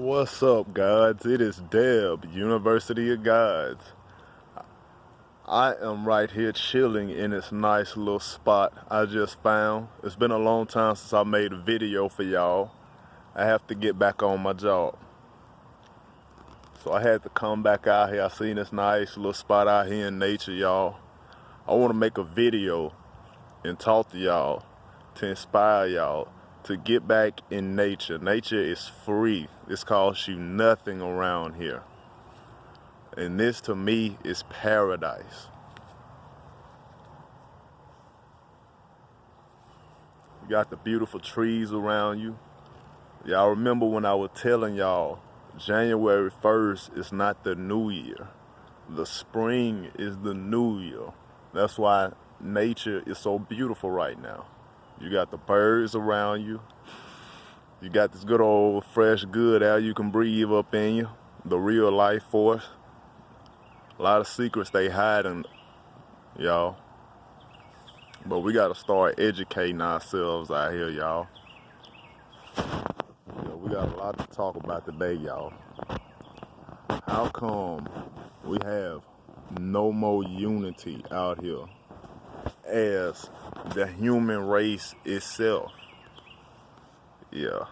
What's up, gods? It is Deb, University of Gods. I am right here chilling in this nice little spot I just found. It's been a long time since I made a video for y'all. I have to get back on my job. So I had to come back out here. I seen this nice little spot out here in nature, y'all. I want to make a video and talk to y'all, to inspire y'all to get back in nature. Nature is free. This costs you nothing around here. And this to me is paradise. You got the beautiful trees around you. Y'all remember when I was telling y'all January 1st is not the new year. The spring is the new year. That's why nature is so beautiful right now. You got the birds around you. You got this good old fresh good air you can breathe up in you. The real life force. A lot of secrets they hiding, y'all. But we gotta start educating ourselves out here, y'all. We got a lot to talk about today, y'all. How come we have no more unity out here as the human race itself? Yeah.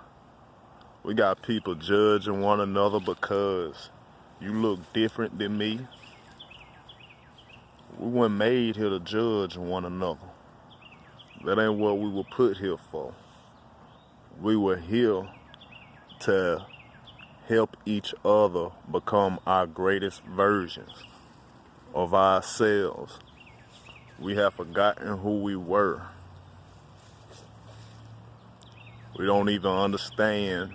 We got people judging one another because you look different than me. We weren't made here to judge one another. That ain't what we were put here for. We were here to help each other become our greatest versions of ourselves. We have forgotten who we were. We don't even understand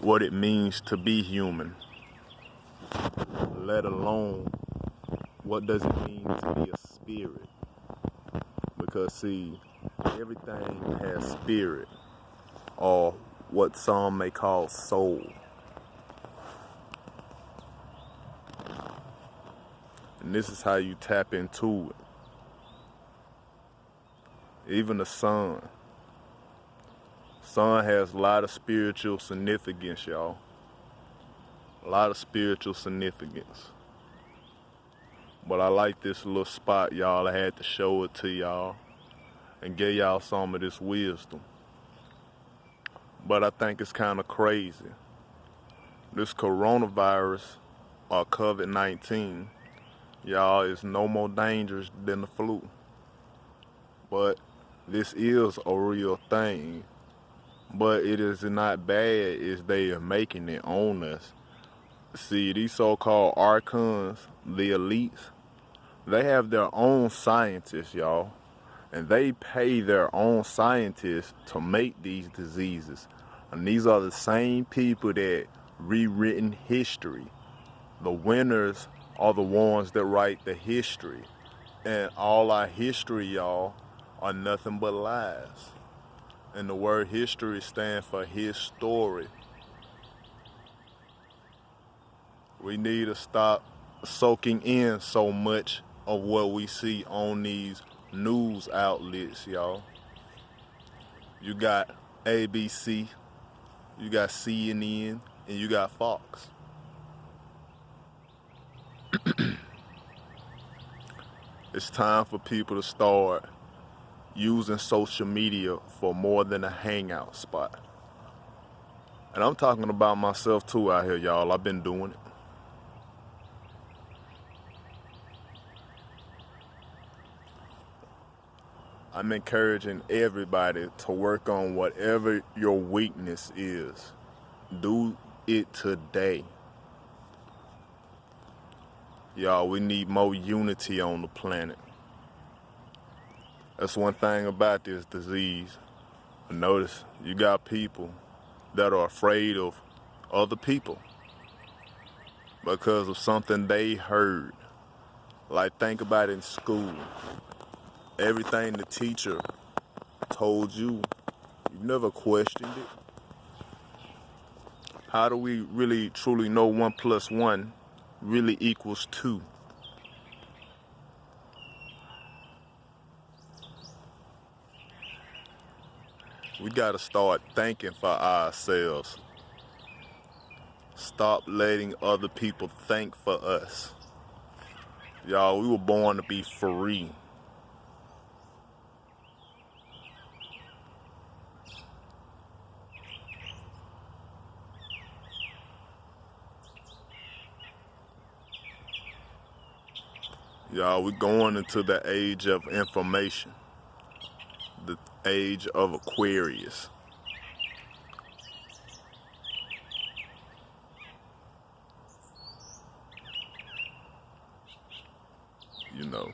what it means to be human, let alone what does it mean to be a spirit. Because see, everything has spirit, or what some may call soul. And this is how you tap into it. Even the sun. Sun has a lot of spiritual significance, y'all. A lot of spiritual significance. But I like this little spot, y'all. I had to show it to y'all and give y'all some of this wisdom. But I think it's kind of crazy. This coronavirus, or COVID-19, y'all, is no more dangerous than the flu. But this is a real thing. But it is not bad as they are making it on us. See, these so-called archons, the elites, they have their own scientists, y'all. And they pay their own scientists to make these diseases. And these are the same people that rewritten history. The winners are the ones that write the history. And all our history, y'all, are nothing but lies. And the word history stands for his story. We need to stop soaking in so much of what we see on these news outlets, y'all. You got ABC, you got CNN, and you got Fox. It's time for people to start using social media for more than a hangout spot. And I'm talking about myself too out here, y'all. I've been doing it. I'm encouraging everybody to work on whatever your weakness is. Do it today. Y'all, we need more unity on the planet. That's one thing about this disease. Notice you got people that are afraid of other people because of something they heard. Like, think about it in school. Everything the teacher told you, you never questioned it. How do we really truly know 1 + 1 really equals 2? We gotta start thinking for ourselves. Stop letting other people think for us. Y'all, we were born to be free. Y'all, we're going into the age of information. The age of Aquarius. You know.